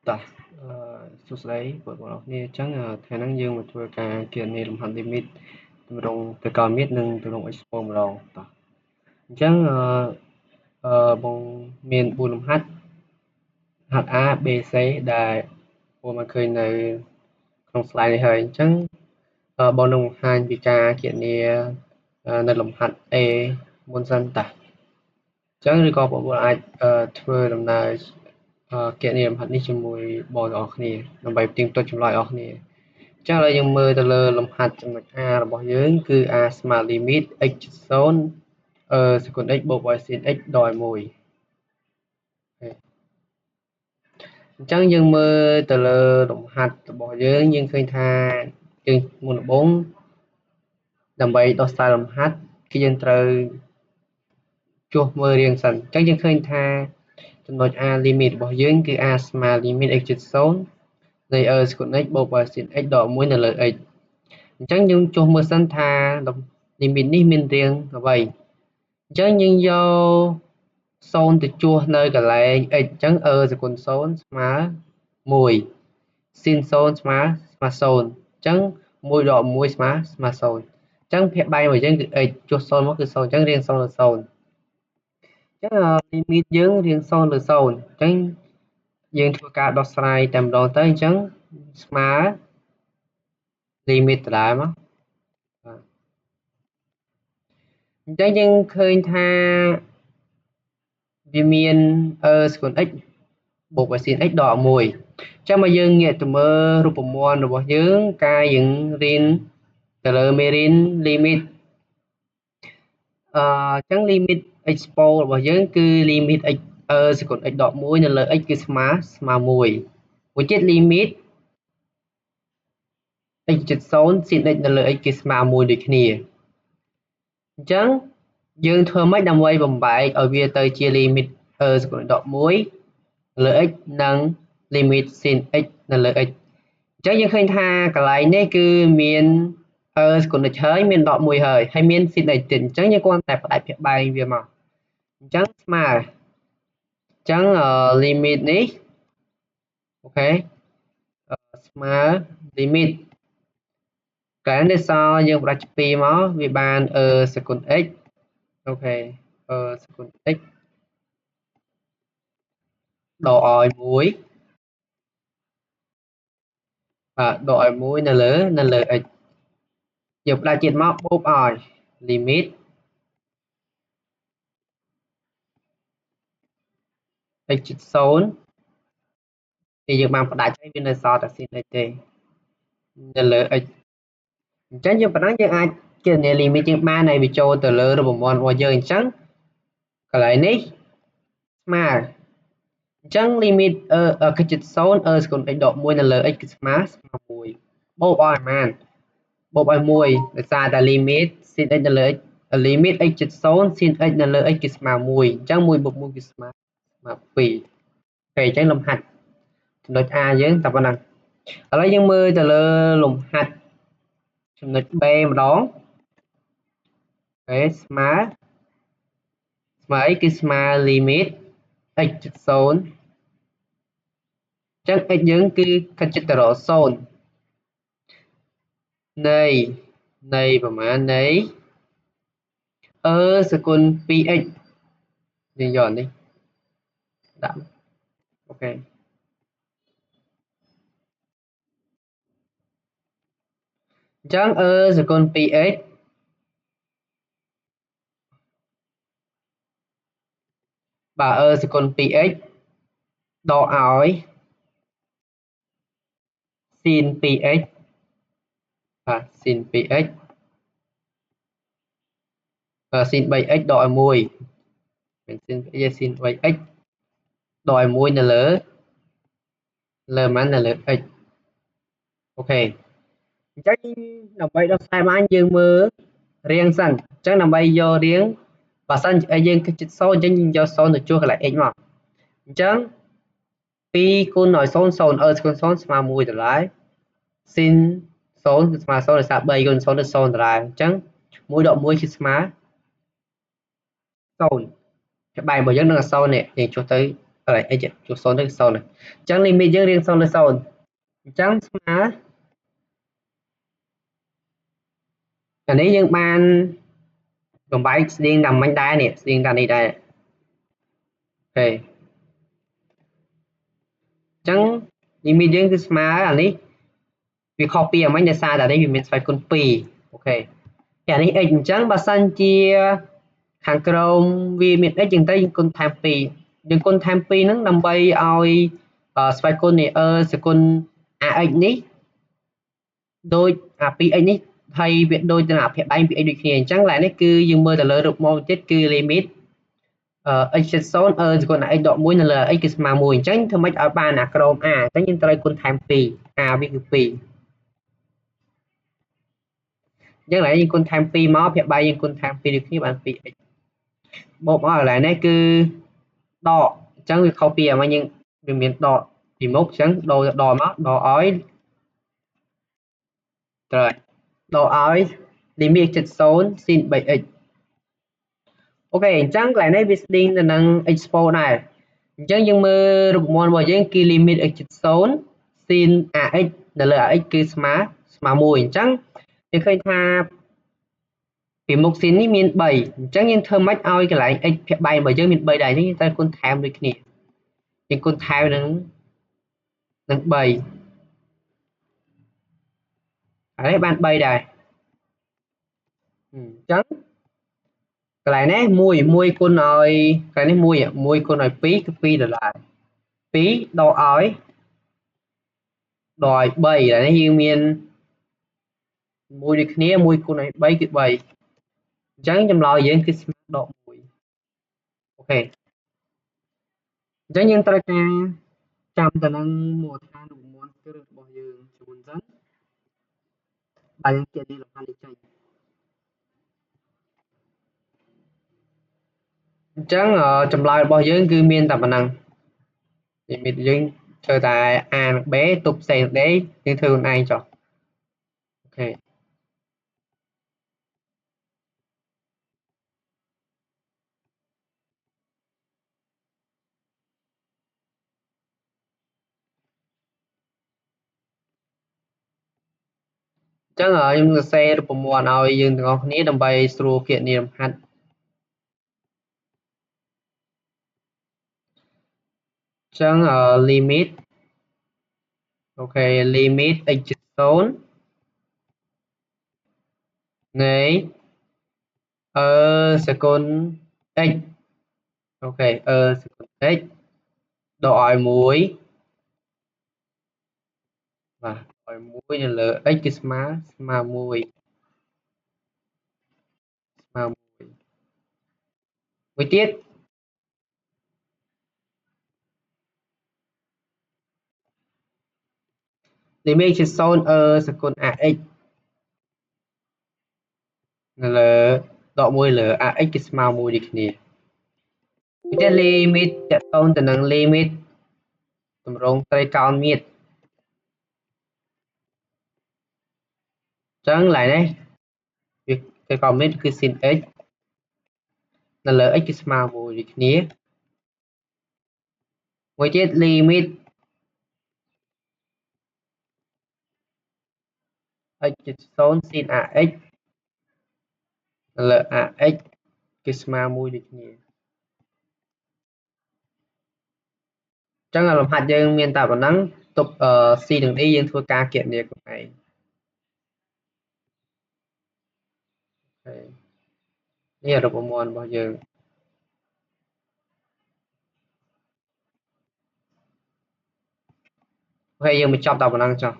តោះសួស្តីបងប្អូនគ្នាអញ្ចឹងថ្ងៃហ្នឹងយើងមកធ្វើការគណនាលំហាត់ limit ទម្រង់ទៅកលមាត្រនិងទម្រង់ export ម្ដងតោះអញ្ចឹងបងមាន4លំហាត់ហាត់ A B C ដែលបងមកឃើញនៅក្នុង slide នេះហើយអញ្ចឹងបងនឹងបង្ហាញពីការគណនានៅលំហាត់ A មុនសិនតាអញ្ចឹងឬក៏បងប្អូនអាចធ្វើដំណើរគណនាលំហាត់នេះជាមួយបងទាំងអស់គ្នាដើម្បីផ្ទៀងផ្ទាត់ចម្លើយអស់គ្នាអញ្ចឹងឥឡូវយើងមើលទៅលើលំហាត់ចំណុច A របស់យើងគឺ A ស្មើ limit x 0សកុន x បូកឲ្យ sin x ដកឲ្យ1អញ្ចឹងយើងមើលទៅលើលំហាត់របស់យើងឃើញថាយើងមុនដំបូងដើម្បីដោះស្រាយលំហាត់គឺយើងត្រូវជួសមើលរៀងសិនអញ្ចឹងយើងឃើញថាចំណុច A limit របស់យើងគឺ A ស្មើ limit x 0នៃ សកុន x បូកឲ្យ sin x ដក1នៅលើ x អញ្ចឹងយើងចុះមើលសិនថា limit នេះមានរាងអ្វីអញ្ចឹងយើងយក0ទៅជួសនៅកន្លែង x អញ្ចឹងសកុន0ស្មើ1 sin 0ស្មើ0អញ្ចឹង1ដក1ស្មើ0អញ្ចឹងភាគបែករបស់យើងគឺ x ជួស0មកគឺ0អញ្ចឹងរាង0លើ0អញ្ចឹងlimit យើងរាង0លើ0អញ្ចឹងយើងធ្វើការដោះស្រាយតែម្ដងទៅអញ្ចឹងស្មើ limit ដដែលមកអញ្ចឹងយើងឃើញថាវាមានសកុន x បូកឲ្យ sin x ដក1អញ្ចឹងមកយើងងាកទៅមើលរូបមន្តរបស់យើងការយើងរៀនទៅលើមេរៀន limit អញ្ចឹង limit export របស់យើងគឺ limit x សកុន x ដក1នៅលើ x គឺស្មើ1មួយទៀត limit x 0 sin x នៅលើ x គឺស្មើ1ដូចគ្នាអញ្ចឹងយើងធ្វើម៉េចដើម្បីបំបែកឲ្យវាទៅជា limit សកុន x ដក1លើ x និង limit sin x នៅលើ x អញ្ចឹងយើងឃើញថាកន្លែងនេះគឺមានសកុន x ហើយមានដក1ហើយមាន sin x ទៀតអញ្ចឹងយើងគ្រាន់តែផ្ដាច់ភាគបែកវាមកអញ្ចឹងស្មើអញ្ចឹងlimit នេះអូខេស្មើ limit កន្លែងនេះសល់យើងផ្ដាច់ពី2មកវាបានសកុន x អូខេសកុន x ដកឲ្យ1បាទដកឲ្យ1នៅលើ x យើងផ្ដាច់ទៀតមកបូកឲ្យ limit x 0thì យើងបានផ្ដាច់ហើយវានៅសល់តែ sin x ទេនៅលើ x អញ្ចឹងយើងប៉ុណ្ណឹងយើងអាចគណនា limit យើងបានហើយវាចូលទៅលើរូបមន្តរបស់យើងអញ្ចឹងកន្លែងនេះស្មើអញ្ចឹង limit x 0 សកុន x ដក1នៅលើ x គឺស្មើ1បូកឲ្យប៉ុន្មានបូកឲ្យ1ដោយសារតែ limit sin x នៅលើ x limit x 0 sin x នៅលើ x គឺស្មើ1អញ្ចឹង1បូក1គឺស្មើ2អូខេអញ្ចឹងលំហាត់ចំណុច A យើងតែប៉ុណ្ណឹងឥឡូវយើងមើលទៅលើលំហាត់ចំណុច B ម្ដងស្មើអីគឺស្មើ limit x 0អញ្ចឹង x យើងគឺខិតជិតទៅរក0នៃប្រមាណនៃសកុន 2x យើងយកនេះដាក់អូខេអញ្ចឹងសកុន 2x បាទសកុន 2x ដកឲ្យ sin 2x បាទ sin 2x sin 3x ដកឲ្យ1មាន sin 3x sin 3x ដកឲ្យ1នៅលើប៉ុន្មាននៅលើ x អូខេអញ្ចឹងដើម្បីដោះស្រាយបានយើងមើលរាងសិនអញ្ចឹងដើម្បីយករាងបើសិនយើងគិតជិត0អញ្ចឹងយើងយក0ទៅជួសកន្លែង x មកអញ្ចឹង2គុណឲ្យ0 0ស្គុណ0ស្មើ1ដដែល sin 0គឺស្មើ0ដោយសារ3គុណ0គឺ0ដដែលអញ្ចឹង1ដក1គឺស្មើ0ក្បែររបស់យើងនឹង0នេះយើងចុះទៅ x ចូល0ទៅ0អញ្ចឹង limit យើងរៀង0ទៅ0អញ្ចឹងស្មើអានេះយើងបានបំបែកស្តៀងតាមមិញដែរនេះស្តៀងតាមនេះដែរអូខេអញ្ចឹង limit យើងគឺស្មើអានេះវាខុសពីអាមិញដោយសារតែនេះវាមានស្វ័យគុណ2អូខេអានេះ x អញ្ចឹងបើសិនជាខាងក្រោមវាមាន x យើងទៅយើងគុណថែម2យើងគុណថែម2ហ្នឹងដើម្បីឲ្យស្វ័យគុណនៃ សគុណ ax នេះដូចអា 2x នេះហើយវាដូចទៅអាភ័យបែង 2x ដូចគ្នាអញ្ចឹងឡើយនេះគឺយើងមើលទៅលើរូបមកទៀតគឺ limit x ជិត0សគុណ ax ដក1នៅលើ ax គឺស្មើ1អញ្ចឹងធ្វើម៉េចឲ្យបានអាក្រម a អញ្ចឹងយើងត្រូវគុណថែម2 a វាគឺ2អញ្ចឹងឡើយយើងគុណថែម2មកភ័យបែងយើងគុណថែម2ដូចគ្នាបាន 2x បូកមកឥឡូវនេះគឺដកអញ្ចឹងវាខុសពីអាមិញយើងវាមានដកពីមុខអញ្ចឹងដូរដកមកដកឲ្យត្រូវដកឲ្យ limit ជិត0 sin 3x អូខេអញ្ចឹងកន្លែងនេះវាស្តៀងទៅនឹង expo ដែរអញ្ចឹងយើងមើលរូបមន្តរបស់យើងគឺ limit x ជិត0 sin ax នៅលើ ax គឺស្មើ1អញ្ចឹងយើងឃើញថាពីមុខ sin នេះមាន3អញ្ចឹងយើងធ្វើម៉េចឲ្យកន្លែង x ភាគបែករបស់យើងមាន3ដែរអញ្ចឹងយើងត្រូវគុណថែមដូចគ្នាយើងគុណថែមនឹង3អានេះបាន3ដែរអញ្ចឹងកន្លែងនេះ1គុណឲ្យកន្លែងនេះ1គុណឲ្យ2គឺ2ដុល្លារ2ដកឲ្យ3ឥឡូវនេះយើងមាន1ដូចគ្នា1គុណឲ្យ3គឺ3អញ្ចឹងចម្លើយយើងគឺស្មើដក1អូខេអញ្ចឹងយើងត្រូវការចាំទៅនឹងមូលដ្ឋានរូបមន្តគ្រឹះរបស់យើងជាមុនសិនហើយយើងគណនាលំហាត់នេះចេញអញ្ចឹងចម្លើយរបស់យើងគឺមានតែប៉ុណ្ណឹងlimitយើងធ្វើតែ a និង b ទប់ផ្សេងដេយើងធ្វើខ្លួនឯងចុះអូខេអញ្ចឹងខ្ញុំសរសេររូបមន្តឲ្យយើងទាំងអស់គ្នាដើម្បីស្រួលគណនាលំហាត់អញ្ចឹងlimit អូខេ limit x ជិត0នៃសគុណ x អូខេសគុណ x ដកឲ្យ1បាទឲ្យ1នៅលើ x គឺស្មើ1ស្មើ1មួយទៀតlimit ជា0សគុណ ax នៅលើដក1លើ ax គឺស្មើ1ដូចគ្នាមួយទៀត limit តកតងទៅនឹង limit តម្រងត្រីកោណមៀតអញ្ចឹងឡើយនេះវាត្រីកោណមៀតគឺ sin x នៅលើ x គឺស្មើ1ដូចគ្នាមួយទៀត limit x ជិត0 sin ax នៅលើ ax គឺស្មើ1ដូចគ្នាអញ្ចឹងលំហាត់យើងមានតែប៉ុណ្ណឹងទុក c និង d យើងធ្វើការគណនាខ្លួនឯងនេះរូបមន្តរបស់យើងហើយយើងបញ្ចប់តែប៉ុណ្ណឹងចុះ